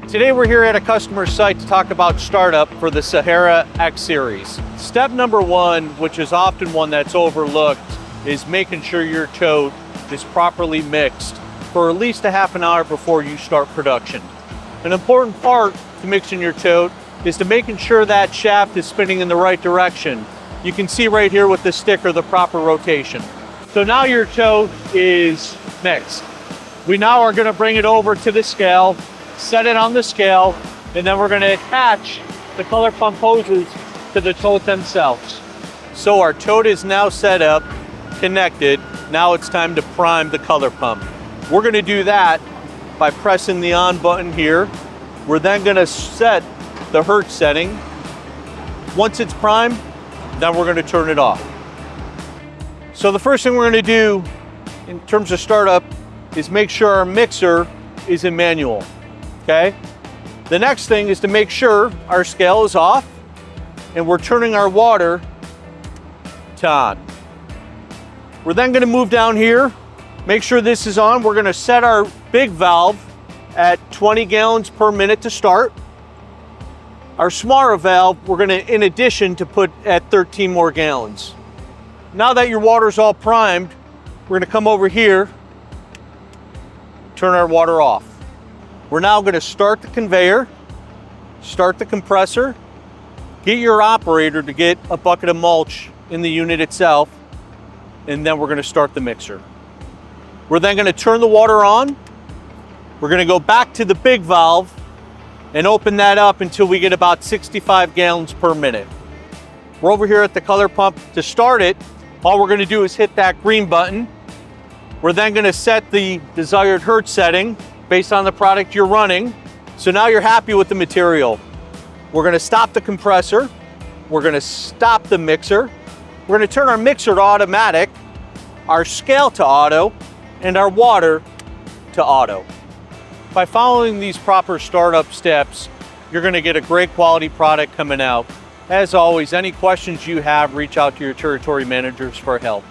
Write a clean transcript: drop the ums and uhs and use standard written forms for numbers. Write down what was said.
Today we're here at a customer site to talk about startup for the Sahara X series. Step number one, which is often one that's overlooked, is making sure your tote is properly mixed for at least a half an hour before you start production. An important part to mixing your tote is to making sure that shaft is spinning in the right direction. You can see right here with the sticker the proper rotation. So now your tote is mixed. We now are going to bring it over to the scale, set it on the scale, and then we're going to attach the color pump hoses to the tote themselves. So our tote is now set up, connected. Now it's time to prime the color pump. We're going to do that by pressing the on button here. We're then going to set the hertz setting. Once it's primed, then we're going to turn it off. So the first thing we're going to do in terms of startup is make sure our mixer is in manual. Okay? The next thing is to make sure our scale is off and we're turning our water to on. We're then going to move down here, make sure this is on. We're going to set our big valve at 20 gallons per minute to start. Our smaller valve, we're going to, in addition, to put at 13 more gallons. Now that your water's all primed, we're going to come over here, turn our water off. We're now going to start the conveyor, start the compressor, get your operator to get a bucket of mulch in the unit itself, and then we're going to start the mixer. We're then going to turn the water on. We're going to go back to the big valve and open that up until we get about 65 gallons per minute. We're over here at the color pump. To start it, all we're going to do is hit that green button. We're then going to set the desired hertz setting based on the product you're running. So now you're happy with the material. We're going to stop the compressor. We're going to stop the mixer. We're going to turn our mixer to automatic, our scale to auto, and our water to auto. By following these proper startup steps, you're going to get a great quality product coming out. As always, any questions you have, reach out to your territory managers for help.